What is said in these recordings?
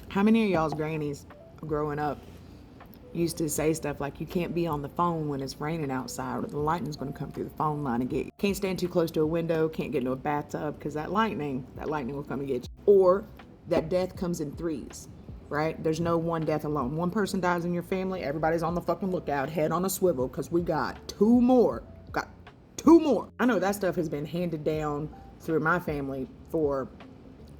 How many of y'all's grannies growing up used to say stuff like, you can't be on the phone when it's raining outside, or the lightning's going to come through the phone line and get you. Can't stand too close to a window, can't get into a bathtub because that lightning will come and get you. Or that death comes in threes, right? There's no one death alone. One person dies in your family, everybody's on the fucking lookout, head on a swivel, because we got two more. I know that stuff has been handed down through my family for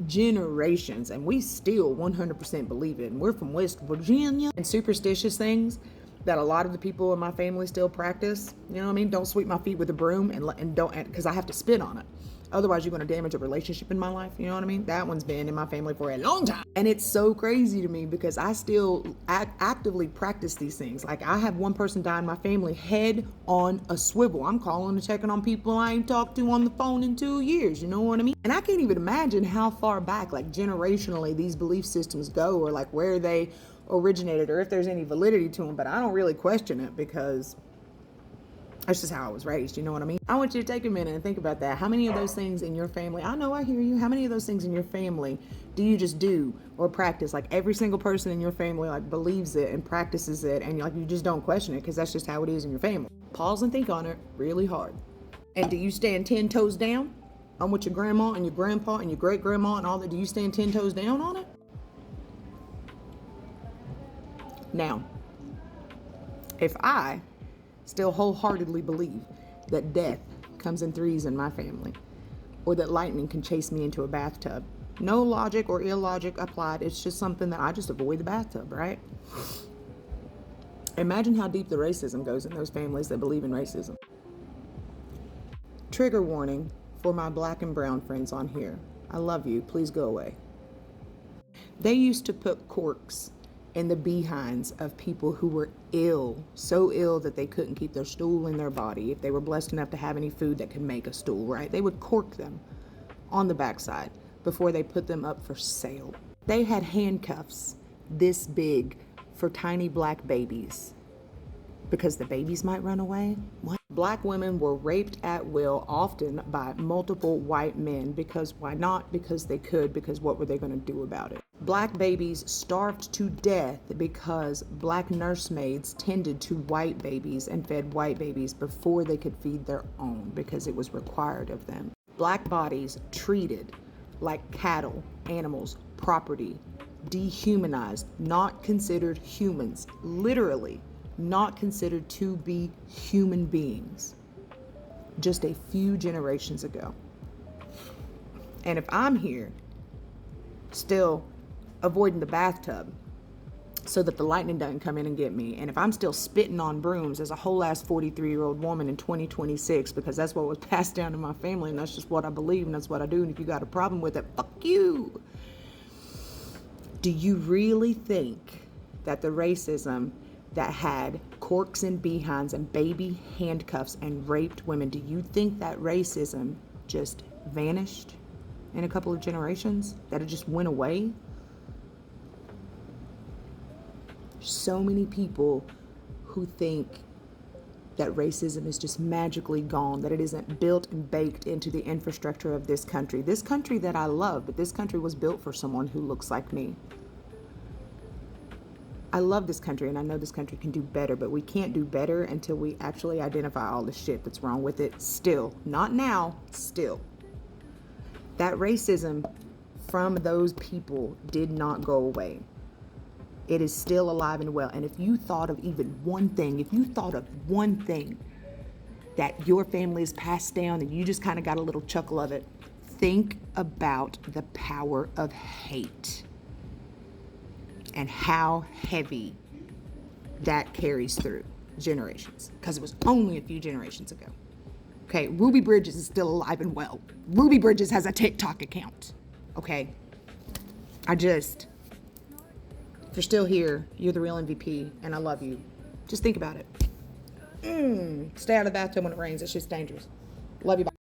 generations, and we still 100% believe it. And we're from West Virginia. And superstitious things that a lot of the people in my family still practice, you know what I mean? Don't sweep my feet with a broom, and don't, because I have to spit on it. Otherwise, you're going to damage a relationship in my life. You know what I mean? That one's been in my family for a long time. And it's so crazy to me because I still actively practice these things. Like, I have one person die in my family, head on a swivel. I'm calling and checking on people I ain't talked to on the phone in 2 years. You know what I mean? And I can't even imagine how far back, like generationally, these belief systems go, or like where they originated, or if there's any validity to them. But I don't really question it because that's just how I was raised, you know what I mean? I want you to take a minute and think about that. How many of those things in your family, I know, I hear you, how many of those things in your family do you just do or practice? Like, every single person in your family like believes it and practices it, and like you just don't question it because that's just how it is in your family. Pause and think on it really hard. And do you stand 10 toes down on what your grandma and your grandpa and your great grandma and all that? Do you stand 10 toes down on it? Now, if I still wholeheartedly believe that death comes in threes in my family, or that lightning can chase me into a bathtub, no logic or illogic applied, it's just something that I just avoid the bathtub, right? Imagine how deep the racism goes in those families that believe in racism. Trigger warning for my black and brown friends on here. I love you, please go away. They used to put corks in the behinds of people who were ill, so ill that they couldn't keep their stool in their body. If they were blessed enough to have any food that could make a stool, right? They would cork them on the backside before they put them up for sale. They had handcuffs this big for tiny black babies because the babies might run away. What? Black women were raped at will, often by multiple white men. Because why not? Because they could. Because what were they going to do about it? Black babies starved to death because black nursemaids tended to white babies and fed white babies before they could feed their own, because it was required of them. Black bodies treated like cattle, animals, property, dehumanized, not considered humans, literally not considered to be human beings just a few generations ago. And if I'm here still avoiding the bathtub so that the lightning doesn't come in and get me, and if I'm still spitting on brooms as a whole ass 43-year-old woman in 2026 because that's what was passed down in my family and that's just what I believe and that's what I do, and if you got a problem with it, fuck you. Do you really think that the racism that had corks and behinds and baby handcuffs and raped women, do you think that racism just vanished in a couple of generations? That it just went away? So many people who think that racism is just magically gone, that it isn't built and baked into the infrastructure of this country. This country that I love, but this country was built for someone who looks like me. I love this country and I know this country can do better, but we can't do better until we actually identify all the shit that's wrong with it still. Not now, still. That racism from those people did not go away. It is still alive and well. And if you thought of even one thing, that your family has passed down and you just kind of got a little chuckle of it, think about the power of hate and how heavy that carries through generations, because it was only a few generations ago. Okay, Ruby Bridges is still alive and well. Ruby Bridges has a TikTok account. Okay, if you're still here, you're the real MVP, and I love you. Just think about it. Stay out of the bathtub when it rains. It's just dangerous. Love you. Bye.